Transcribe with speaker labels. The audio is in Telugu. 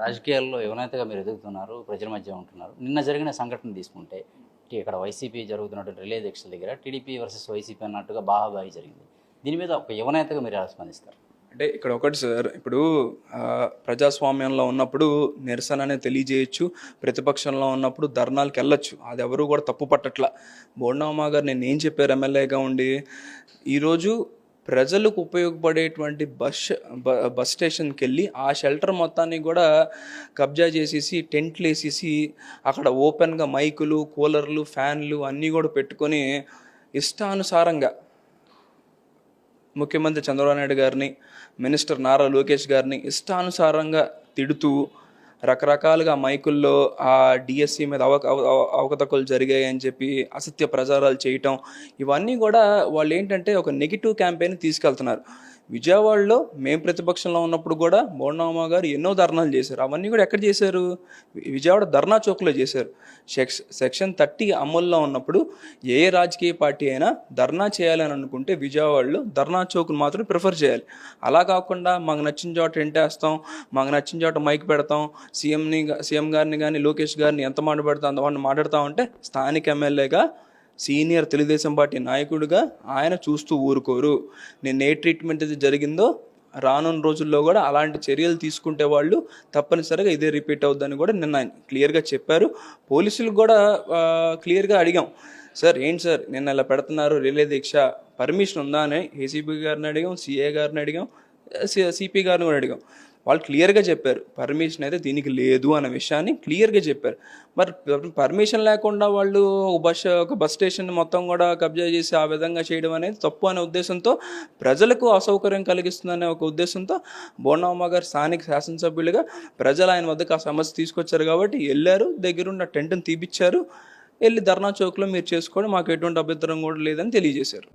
Speaker 1: రాజకీయాల్లో యువనేతగా మీరు ఎదుగుతున్నారు, ప్రజల మధ్య ఉంటున్నారు. నిన్న జరిగిన సంఘటన తీసుకుంటే ఇక్కడ వైసీపీ జరుగుతున్నటువంటి రిలే దీక్షల దగ్గర టీడీపీ వర్సెస్ వైసీపీ అన్నట్టుగా బాహాబాహి జరిగింది. దీని మీద ఒక యువనేతగా మీరు ఎలా స్పందిస్తారు?
Speaker 2: అంటే ఇక్కడ ఒకటి సార్, ఇప్పుడు ప్రజాస్వామ్యంలో ఉన్నప్పుడు నిరసన అనేది తెలియజేయచ్చు, ప్రతిపక్షంలో ఉన్నప్పుడు ధర్నాలకు వెళ్ళొచ్చు. అది ఎవరు కూడా తప్పు పట్టట్లా. బోండమ్మ గారు నేను ఏం చెప్పారు ఎమ్మెల్యేగా ఉండి, ఈరోజు ప్రజలకు ఉపయోగపడేటువంటి బస్ స్టేషన్కి వెళ్ళి ఆ షెల్టర్ మొత్తాన్ని కూడా కబ్జా చేసేసి టెంట్లు వేసేసి అక్కడ ఓపెన్గా మైకులు, కూలర్లు, ఫ్యాన్లు అన్నీ కూడా పెట్టుకొని ఇష్టానుసారంగా ముఖ్యమంత్రి చంద్రబాబు నాయుడు గారిని, మినిస్టర్ నారా లోకేష్ గారిని ఇష్టానుసారంగా తిడుతూ రకరకాలుగా మైకుల్లో ఆ డిఎస్సి మీద అవకతవకలు జరిగాయని చెప్పి అసత్య ప్రచారాలు చేయటం, ఇవన్నీ కూడా వాళ్ళు ఏంటంటే ఒక నెగిటివ్ క్యాంపెయిన్ తీసుకెళ్తున్నారు. విజయవాడలో మేము ప్రతిపక్షంలో ఉన్నప్పుడు కూడా బోండమ్మ గారు ఎన్నో ధర్నాలు చేశారు. అవన్నీ కూడా ఎక్కడ చేశారు? విజయవాడ ధర్నా చౌక్లో చేశారు. సెక్షన్ 30 అమల్లో ఉన్నప్పుడు ఏ రాజకీయ పార్టీ అయినా ధర్నా చేయాలని అనుకుంటే విజయవాడలో ధర్నా చౌక్ను మాత్రం ప్రిఫర్ చేయాలి. అలా కాకుండా మాకు నచ్చిన చోట ఎంటేస్తాం, మాకు నచ్చిన చోట మైక్ పెడతాం, సీఎం గారిని కానీ లోకేష్ గారిని ఎంత మాట పెడతాం అంతమంది మాట్లాడతామంటే స్థానిక ఎమ్మెల్యేగా సీనియర్ తెలుగుదేశం పార్టీ నాయకుడిగా ఆయన చూస్తూ ఊరుకోరు. నేను ఏ ట్రీట్మెంట్ అయితే జరిగిందో రానున్న రోజుల్లో కూడా అలాంటి చర్యలు తీసుకుంటే వాళ్ళు తప్పనిసరిగా ఇదే రిపీట్ అవుద్దని కూడా నిన్న ఆయన క్లియర్గా చెప్పారు. పోలీసులకు కూడా క్లియర్గా అడిగాం, సార్ ఏంటి సార్ నిన్న ఇలా పెడుతున్నారు రిలే దీక్ష, పర్మిషన్ ఉందా అని ఏసీబీ గారిని అడిగాం, సిఏ గారిని అడిగాం, సిపి గారిని కూడా అడిగాం. వాళ్ళు క్లియర్గా చెప్పారు పర్మిషన్ అయితే దీనికి లేదు అనే విషయాన్ని క్లియర్గా చెప్పారు. మరి పర్మిషన్ లేకుండా వాళ్ళు ఒక బస్ స్టేషన్ మొత్తం కూడా కబ్జా చేసి ఆ విధంగా చేయడం అనేది తప్పు అనే ఉద్దేశంతో, ప్రజలకు అసౌకర్యం కలిగిస్తుందనే ఒక ఉద్దేశంతో బోండమ్మ గారు స్థానిక శాసనసభ్యులుగా ప్రజలు ఆయన వద్దకు ఆ సమస్య తీసుకొచ్చారు కాబట్టి వెళ్ళారు, దగ్గరున్న టెంట్ని తీపిచ్చారు, వెళ్ళి ధర్నా చౌక్లో మీరు చేసుకోండి, మాకు ఎటువంటి అభ్యంతరం కూడా లేదని తెలియజేశారు.